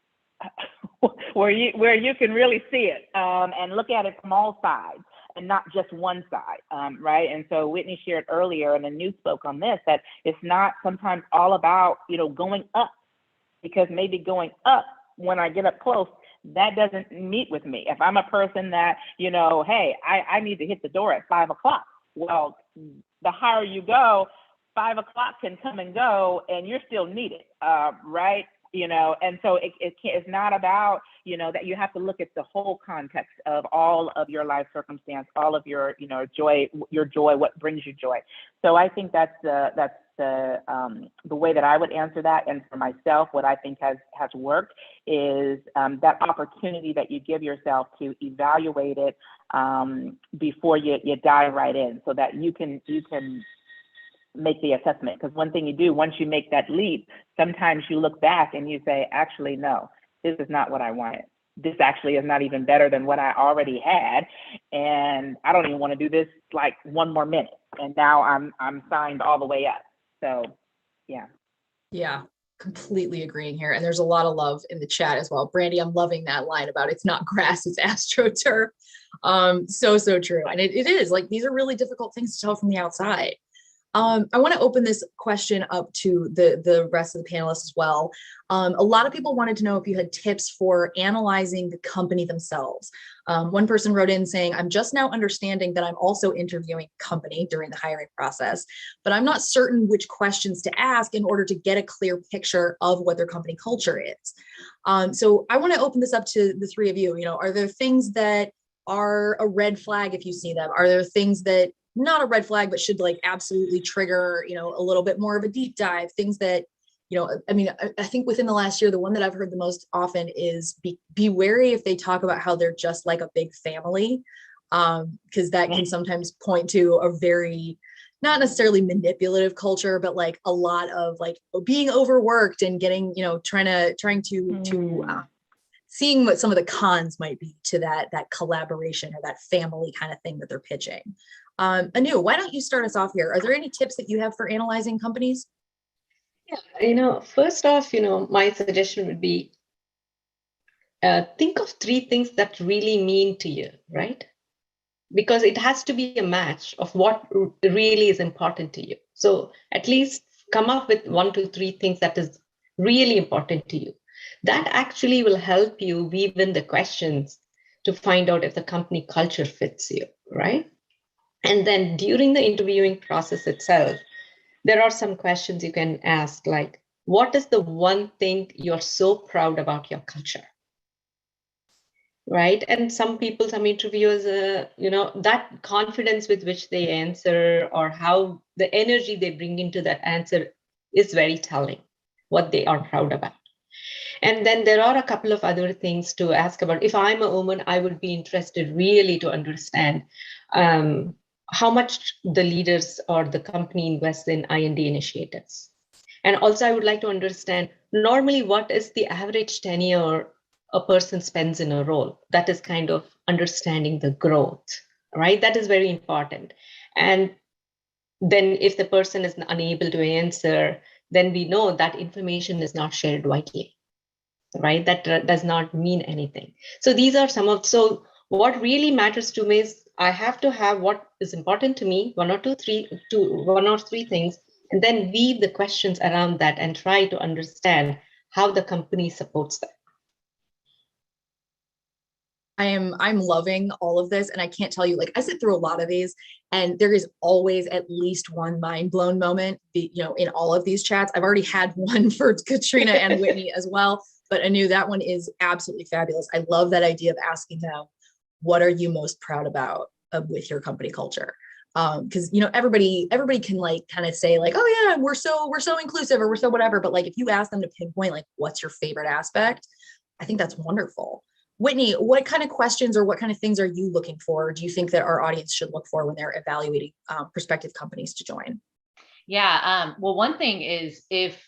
where you can really see it and look at it from all sides and not just one side, right? And so Whitney shared earlier, and Anu spoke on this, that it's not sometimes all about, going up, because maybe going up, when I get up close, that doesn't meet with me. If I'm a person that, hey, I need to hit the door at 5 o'clock. Well, the higher you go, 5 o'clock can come and go and you're still needed, right? And so it's not about, that you have to look at the whole context of all of your life circumstance, all of your, joy, what brings you joy. So I think that's the way that I would answer that. And for myself, what I think has worked is that opportunity that you give yourself to evaluate it before you dive right in, so that you can make the assessment. Because one thing you do, once you make that leap, sometimes you look back and you say, actually, no, this is not what I wanted. This actually is not even better than what I already had. And I don't even want to do this like one more minute. And now I'm signed all the way up. So, yeah. Yeah, completely agreeing here. And there's a lot of love in the chat as well. Brandy, I'm loving that line about it's not grass, it's AstroTurf. So true. And it is like, these are really difficult things to tell from the outside. I want to open this question up to the rest of the panelists as well. A lot of people wanted to know if you had tips for analyzing the company themselves. One person wrote in saying, I'm just now understanding that I'm also interviewing company during the hiring process, but I'm not certain which questions to ask in order to get a clear picture of what their company culture is. So I want to open this up to the three of you. Are there things that are a red flag if you see them? Are there things that not a red flag, but should like absolutely trigger, a little bit more of a deep dive, things that, I think within the last year, the one that I've heard the most often is be wary if they talk about how they're just like a big family, because that can sometimes point to a very, not necessarily manipulative culture, but like a lot of like being overworked and getting, trying to seeing what some of the cons might be to that collaboration or that family kind of thing that they're pitching. Anu, why don't you start us off here? Are there any tips that you have for analyzing companies? Yeah, first off, my suggestion would be think of 3 things that really mean to you, right? Because it has to be a match of what really is important to you. So at least come up with 1 to 3 things that is really important to you. That actually will help you weave in the questions to find out if the company culture fits you, right? And then during the interviewing process itself, there are some questions you can ask, like, what is the one thing you're so proud about your culture? Right? And some interviewers, that confidence with which they answer or how the energy they bring into that answer is very telling, what they are proud about. And then there are a couple of other things to ask about. If I'm a woman, I would be interested really to understand how much the leaders or the company invests in I&D initiatives. And also I would like to understand normally what is the average tenure a person spends in a role. That is kind of understanding the growth, right? That is very important. And then if the person is unable to answer, then we know that information is not shared widely, right? That does not mean anything. So these are so what really matters to me is I have to have what is important to me, 1 or 3 things, and then weave the questions around that and try to understand how the company supports that. I'm loving all of this. And I can't tell you, like, I sit through a lot of these and there is always at least one mind blown moment, in all of these chats. I've already had one for Katrina and Whitney as well, but Anu, that one is absolutely fabulous. I love that idea of asking them, what are you most proud about with your company culture? Because everybody can like kind of say like, oh yeah, we're so inclusive or we're so whatever. But like if you ask them to pinpoint like what's your favorite aspect, I think that's wonderful. Whitney, what kind of questions or what kind of things are you looking for? Or do you think that our audience should look for when they're evaluating prospective companies to join? Yeah. Well, one thing is if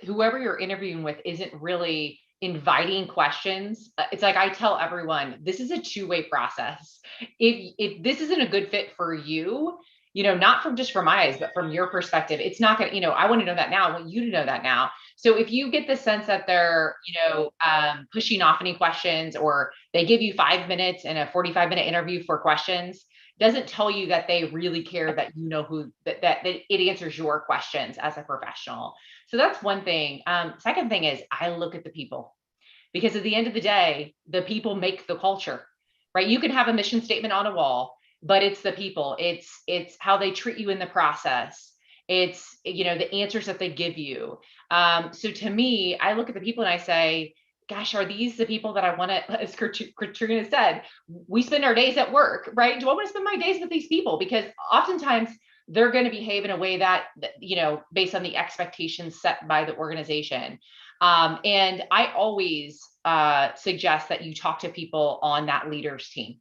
whoever you're interviewing with isn't really inviting questions, it's like I tell everyone, this is a 2-way process. If this isn't a good fit for you, not from my eyes, but from your perspective, it's not going to, I want to know that now. I want you to know that now. So if you get the sense that they're, pushing off any questions, or they give you 5 minutes in a 45-minute interview for questions, doesn't tell you that they really care that you know who, that it answers your questions as a professional. So that's one thing. Second thing is, I look at the people, because at the end of the day, the people make the culture, right? You can have a mission statement on a wall, but it's the people. It's how they treat you in the process. It's, the answers that they give you. So to me, I look at the people and I say, gosh, are these the people that I want to, as Katrina said, we spend our days at work, right? Do I want to spend my days with these people? Because oftentimes they're going to behave in a way that, based on the expectations set by the organization. And I always suggest that you talk to people on that leader's team.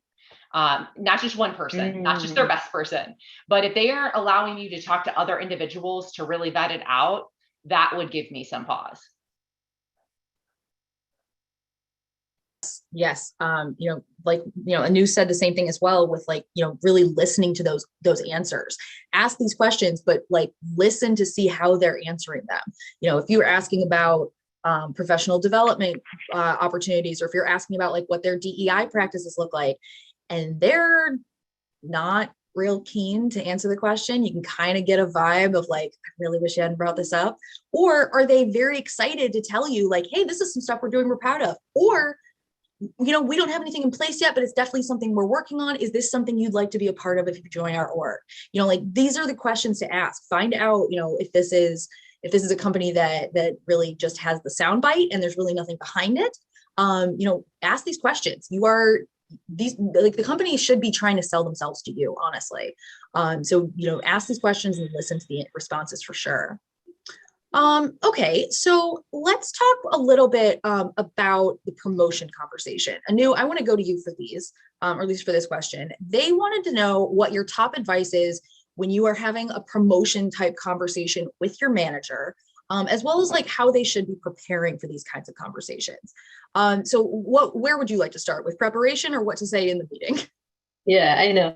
Not just one person, not just their best person, but if they are allowing you to talk to other individuals to really vet it out, that would give me some pause. Yes. Anu said the same thing as well, with really listening to those answers. Ask these questions, but listen to see how they're answering them. If you were asking about professional development opportunities, or if you're asking about what their DEI practices look like, and they're not real keen to answer the question, you can kind of get a vibe of I really wish you hadn't brought this up. Or are they very excited to tell you hey, this is some stuff we're doing, we're proud of, or we don't have anything in place yet, but it's definitely something we're working on. Is this something you'd like to be a part of if you join our org? These are the questions to ask. Find out, if this is a company that really just has the soundbite and there's really nothing behind it. Ask these questions. The company should be trying to sell themselves to you, honestly. So ask these questions and listen to the responses for sure. Okay, so let's talk a little bit about the promotion conversation. Anu, I want to go to you for these, or at least for this question. They wanted to know what your top advice is when you are having a promotion type conversation with your manager, as well as how they should be preparing for these kinds of conversations. So where would you like to start, with preparation or what to say in the meeting? Yeah, I know.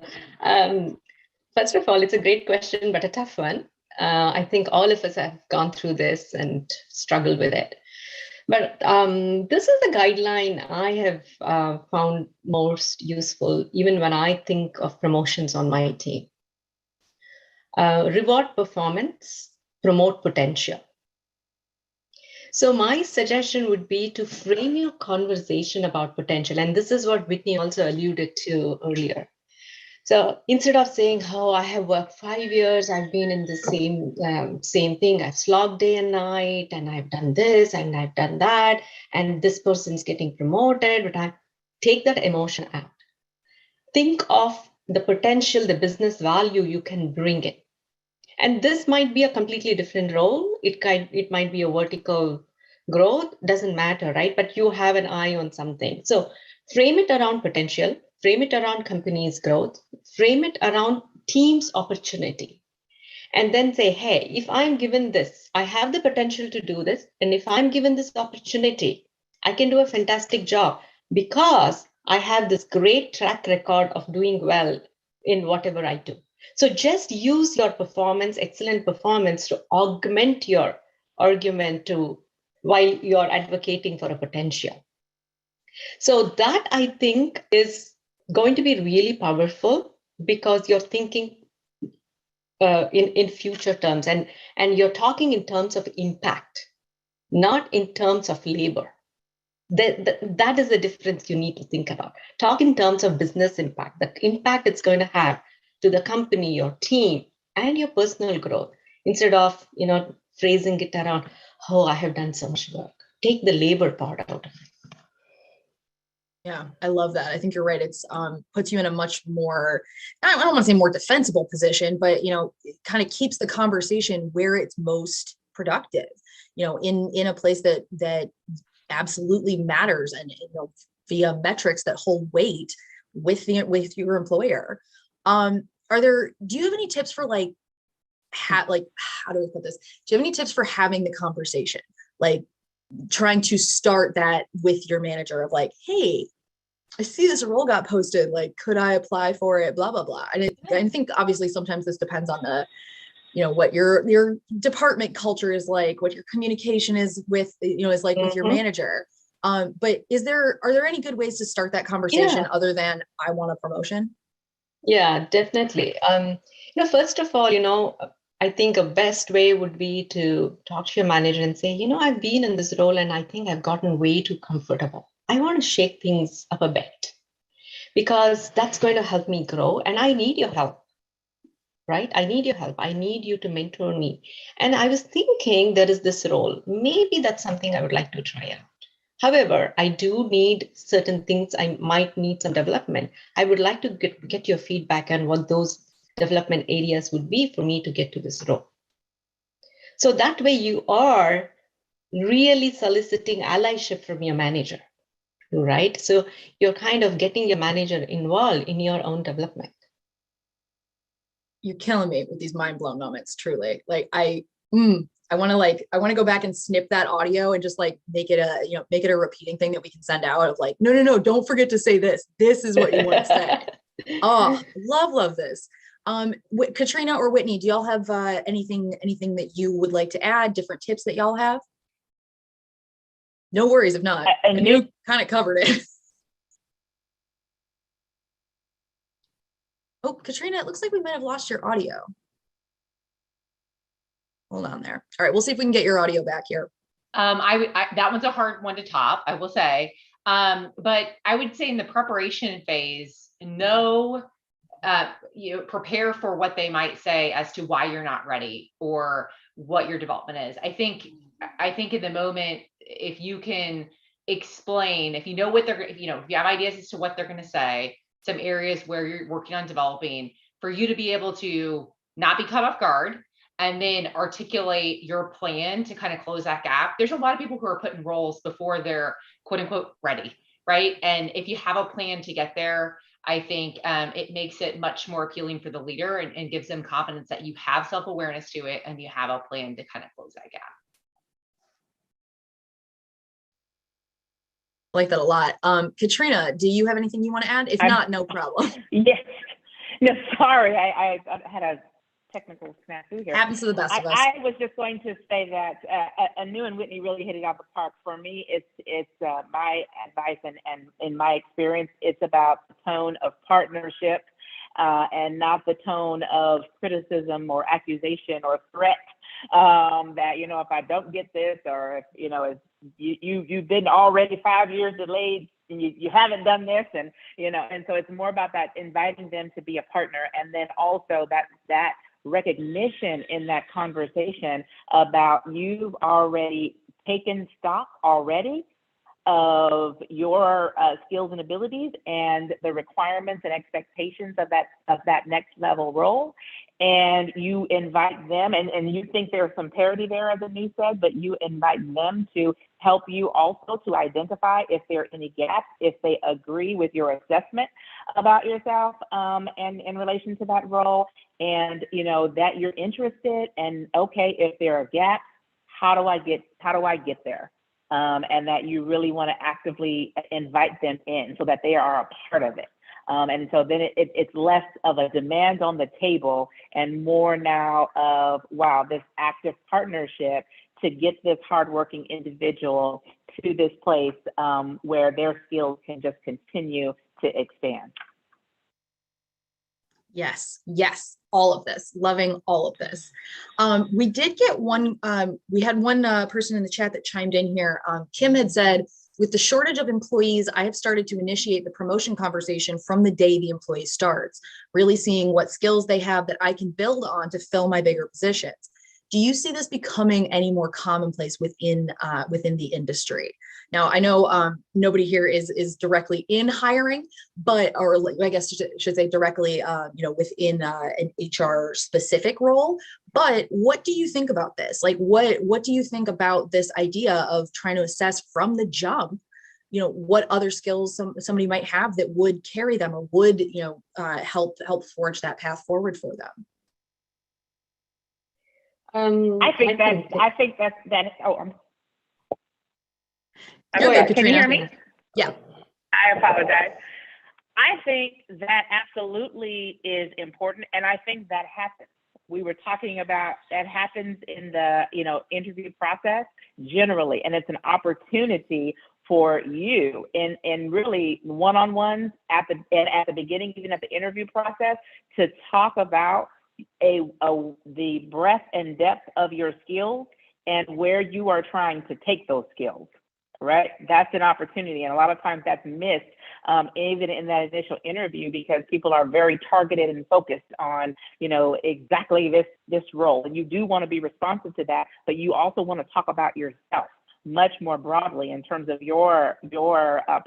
First of all, it's a great question, but a tough one. I think all of us have gone through this and struggled with it. But this is the guideline I have found most useful, even when I think of promotions on my team. Reward performance, promote potential. So my suggestion would be to frame your conversation about potential. And this is what Whitney also alluded to earlier. So instead of saying, oh, I have worked 5 years, I've been in the same thing, I've slogged day and night, and I've done this and I've done that, and this person's getting promoted, but I take that emotion out. Think of the potential, the business value you can bring in. And this might be a completely different role. It might be a vertical growth, doesn't matter, right? But you have an eye on something. So frame it around potential, frame it around company's growth, frame it around team's opportunity. And then say, hey, if I'm given this, I have the potential to do this. And if I'm given this opportunity, I can do a fantastic job because I have this great track record of doing well in whatever I do. So just use your performance, excellent performance, to augment your argument while you're advocating for a potential. So that, I think, is going to be really powerful because you're thinking in future terms, and you're talking in terms of impact, not in terms of labor. That is the difference you need to think about. Talk in terms of business impact, the impact it's going to have to the company, your team, and your personal growth, instead of phrasing it around, oh, I have done so much work. Take the labor part out of it. Yeah, I love that. I think you're right. It's puts you in a much more, I don't want to say more defensible position, but it kind of keeps the conversation where it's most productive, in a place that absolutely matters, and via metrics that hold weight with your employer. Do you have any tips for how do I put this? Do you have any tips for having the conversation? Trying to start that with your manager of hey, I see this role got posted, could I apply for it? Blah, blah, blah. And I think obviously sometimes this depends on what your department culture is like, what your communication is with, is like with your manager. But are there any good ways to start that conversation other than I want a promotion? Yeah, definitely. First of all, I think a best way would be to talk to your manager and say, I've been in this role and I think I've gotten way too comfortable. I want to shake things up a bit because that's going to help me grow and I need your help, right? I need your help. I need you to mentor me. And I was thinking there is this role. Maybe that's something I would like to try out. However, I do need certain things. I might need some development. I would like to get your feedback on what those development areas would be for me to get to this role. So that way you are really soliciting allyship from your manager, right? So you're kind of getting your manager involved in your own development. You're killing me with these mind blown moments, truly. Like I want to go back and snip that audio and just like make it a repeating thing that we can send out of like, no, don't forget to say this. This is what you want to say. Oh, love this. Katrina or Whitney, do y'all have anything that you would like to add? Different tips that y'all have? No worries if not. Anu kind of covered it. Oh, Katrina, it looks like we might have lost your audio. Hold on there. All right, we'll see if we can get your audio back here. That one's a hard one to top, I will say. But I would say in the preparation phase, prepare for what they might say as to why you're not ready or what your development is. I think in the moment, if you can explain, if you know what if you have ideas as to what they're going to say, some areas where you're working on developing, for you to be able to not be caught off guard and then articulate your plan to kind of close that gap. There's a lot of people who are put in roles before they're quote unquote ready, right? And if you have a plan to get there, I think it makes it much more appealing for the leader and gives them confidence that you have self-awareness to it and you have a plan to kind of close that gap. I like that a lot. Katrina, do you have anything you want to add? If not, no problem. Yes. No, sorry. I had a technical snafu here. Happens to the best of us. I was just going to say that Anu and Whitney really hit it out of the park. For me, it's my advice and in my experience, it's about the tone of partnership and not the tone of criticism or accusation or threat. That if I don't get this, or if you've been already 5 years delayed and you haven't done this, and and so it's more about that, inviting them to be a partner, and then also that recognition in that conversation about you've already taken stock already of your skills and abilities and the requirements and expectations of that next level role. And you invite them, and you think there's some parity there, as Anu said, but you invite them to help you also to identify if there are any gaps, if they agree with your assessment about yourself and in relation to that role, and that you're interested, and okay, if there are gaps, how do I get there? And that you really want to actively invite them in so that they are a part of it. And so then it's less of a demand on the table and more now of, wow, this active partnership to get this hardworking individual to this place where their skills can just continue to expand. Yes, all of this, loving all of this. We did get we had one person in the chat that chimed in here. Kim had said, with the shortage of employees, I have started to initiate the promotion conversation from the day the employee starts, really seeing what skills they have that I can build on to fill my bigger positions. Do you see this becoming any more commonplace within the industry? Now, I know nobody here is directly in hiring, or I guess I should say directly, within an HR specific role. But what do you think about this? Like, what do you think about this idea of trying to assess from the jump, what other skills somebody might have that would carry them or would, help forge that path forward for them? I think that's. Oh, Go ahead, Can you hear me? Yeah. I apologize. I think that absolutely is important, and I think that happens. we were talking about that happens in the, interview process generally, and it's an opportunity for you in really one-on-ones at the beginning, even at the interview process, to talk about the breadth and depth of your skills and where you are trying to take those skills, right? That's an opportunity. And a lot of times that's missed, even in that initial interview, because people are very targeted and focused on, exactly this role. And you do want to be responsive to that, but you also want to talk about yourself much more broadly in terms of your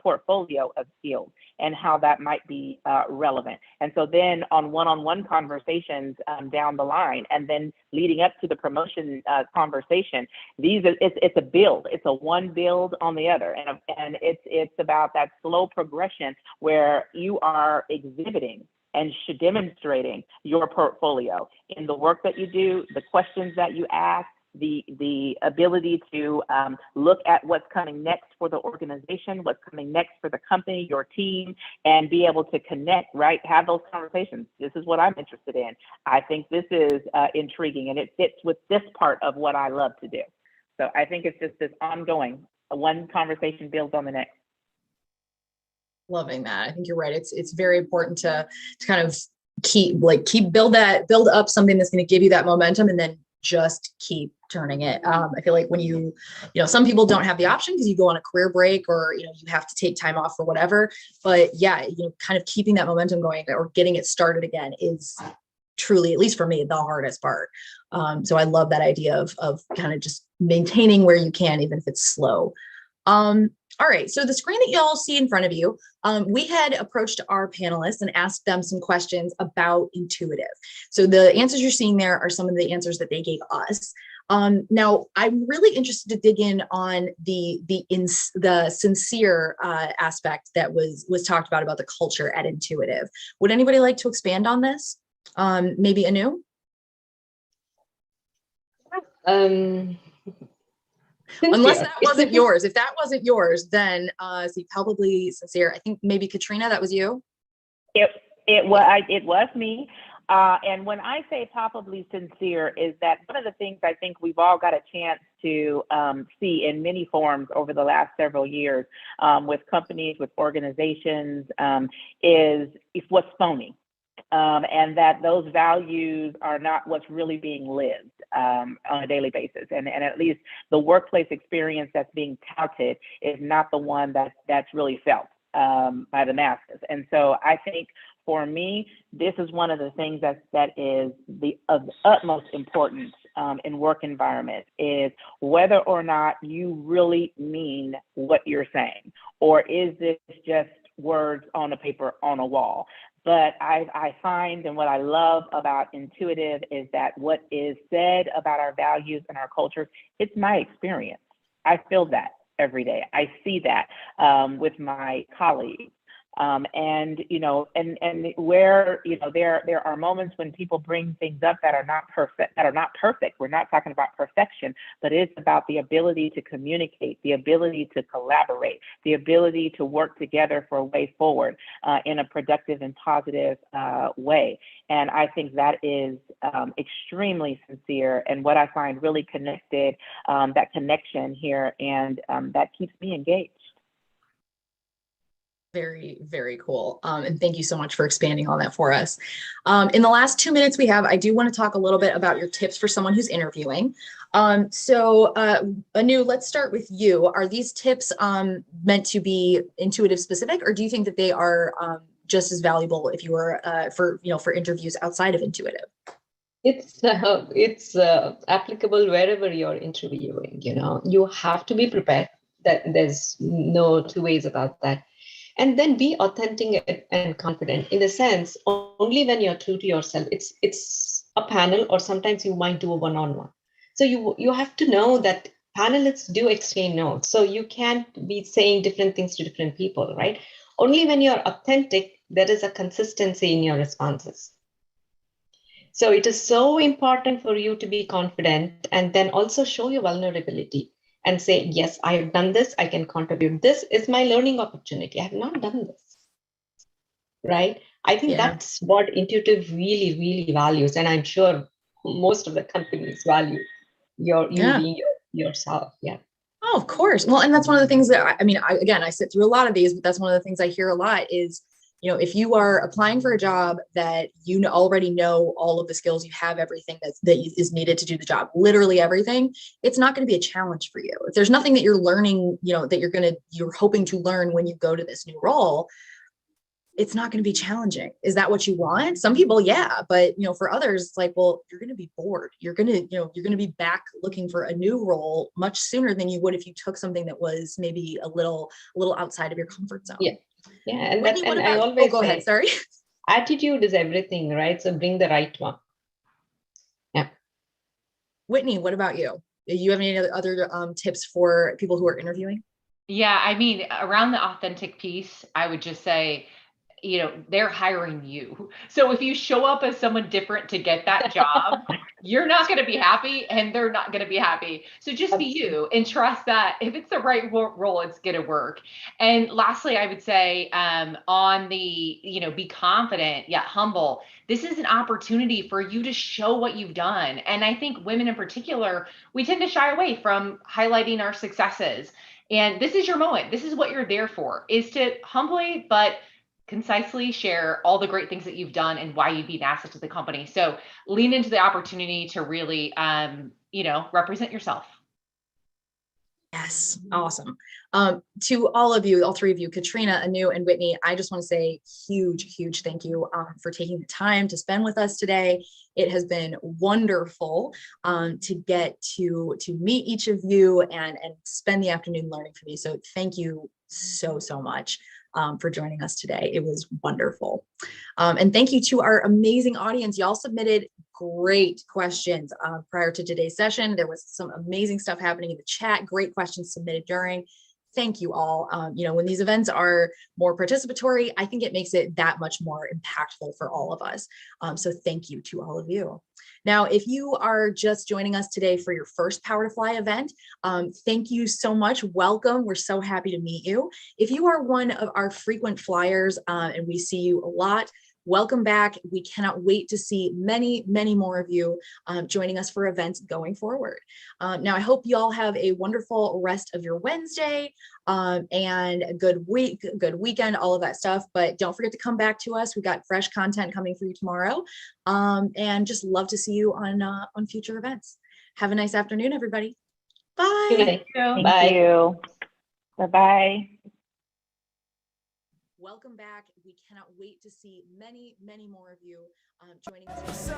portfolio of skills and how that might be relevant. And so then on one-on-one conversations down the line, and then leading up to the promotion conversation, it's a build. It's a one build on the other, and it's about that slow progression where you are exhibiting and demonstrating your portfolio in the work that you do, the questions that you ask, the ability to look at what's coming next for the organization, what's coming next for the company, your team, and be able to connect, right? Have those conversations. This is what I'm interested in. I think this is intriguing, and it fits with this part of what I love to do. So I think it's just this ongoing, one conversation builds on the next. Loving that. I think you're right. It's very important to kind of build up something that's going to give you that momentum, and then just keep turning it. I feel like when some people don't have the option because you go on a career break, or, you have to take time off or whatever, but yeah, kind of keeping that momentum going or getting it started again is truly, at least for me, the hardest part. So I love that idea of kind of just maintaining where you can, even if it's slow. All right, so the screen that you all see in front of you, we had approached our panelists and asked them some questions about Intuitive. So the answers you're seeing there are some of the answers that they gave us. Now, I'm really interested to dig in on the sincere aspect that was talked about the culture at Intuitive. Would anybody like to expand on this? Maybe Anu? Unless that wasn't yours. If that wasn't yours, then probably sincere. I think maybe Katrina, that was you. It was me. And when I say palpably sincere, is that one of the things I think we've all got a chance to see in many forms over the last several years with companies, with organizations, is what's phony. And that those values are not what's really being lived on a daily basis. And at least the workplace experience that's being touted is not the one that's really felt by the masses. And so I think for me, this is one of the things that is of the utmost importance in work environment, is whether or not you really mean what you're saying, or is this just words on a paper on a wall. But I find, and what I love about Intuitive is that what is said about our values and our culture, it's my experience. I feel that every day. I see that with my colleagues. And where, there are moments when people bring things up that are not perfect. We're not talking about perfection, but it's about the ability to communicate, the ability to collaborate, the ability to work together for a way forward in a productive and positive way. And I think that is extremely sincere, and what I find really connected, that connection here, and that keeps me engaged. Very, very cool. And thank you so much for expanding on that for us. In the last 2 minutes we have, I do want to talk a little bit about your tips for someone who's interviewing. So Anu, let's start with you. Are these tips meant to be Intuitive specific, or do you think that they are just as valuable if you were for interviews outside of Intuitive? It's applicable wherever you're interviewing. You have to be prepared. That there's no two ways about that. And then be authentic and confident, in the sense, only when you're true to yourself. It's a panel, or sometimes you might do a one-on-one. So you have to know that panelists do exchange notes. So you can't be saying different things to different people, right? Only when you're authentic, there is a consistency in your responses. So it is so important for you to be confident, and then also show your vulnerability. And say, yes, I have done this, I can contribute. This is my learning opportunity. I have not done this, right? I think that's what Intuitive really, really values. And I'm sure most of the companies value you being yourself. Yeah. Oh, of course. Well, and that's one of the things that I sit through a lot of these, but that's one of the things I hear a lot is, if you are applying for a job that already know all of the skills, you have everything that is needed to do the job, literally everything, it's not going to be a challenge for you. If there's nothing that you're learning, that you're hoping to learn when you go to this new role, it's not going to be challenging. Is that what you want? Some people, yeah, but for others, it's like, well, you're going to be bored. You're going to be back looking for a new role much sooner than you would if you took something that was maybe a little outside of your comfort zone. Yeah. Yeah. And, Whitney, and I always go ahead. Sorry. Attitude is everything, right? So bring the right one. Yeah. Whitney, what about you? Do you have any other tips for people who are interviewing? Yeah, I mean, around the authentic piece, I would just say, they're hiring you. So if you show up as someone different to get that job, you're not going to be happy and they're not going to be happy. So just be you and trust that if it's the right role, it's going to work. And lastly, I would say on the, be confident yet humble. This is an opportunity for you to show what you've done. And I think women in particular, we tend to shy away from highlighting our successes. And this is your moment. This is what you're there for, is to humbly, but concisely share all the great things that you've done and why you'd be an asset to the company. So lean into the opportunity to really, represent yourself. Yes. Awesome. To all of you, all three of you, Katrina, Anu, and Whitney, I just want to say huge thank you for taking the time to spend with us today. It has been wonderful to get to meet each of you and spend the afternoon learning from you. So thank you so much for joining us today. It was wonderful. And thank you to our amazing audience. Y'all submitted great questions prior to today's session. There was some amazing stuff happening in the chat, great questions submitted during. Thank you all. When these events are more participatory, I think it makes it that much more impactful for all of us. So thank you to all of you. Now, if you are just joining us today for your first Power to Fly event, thank you so much. Welcome. We're so happy to meet you. If you are one of our frequent flyers and we see you a lot, welcome back. We cannot wait to see many more of you joining us for events going forward. Now, I hope you all have a wonderful rest of your Wednesday and a good weekend, all of that stuff. But don't forget to come back to us. We got fresh content coming for you tomorrow, and just love to see you on future events. Have a nice afternoon, everybody. Bye. Thank you. Bye-bye. Welcome back. We cannot wait to see many more of you joining us.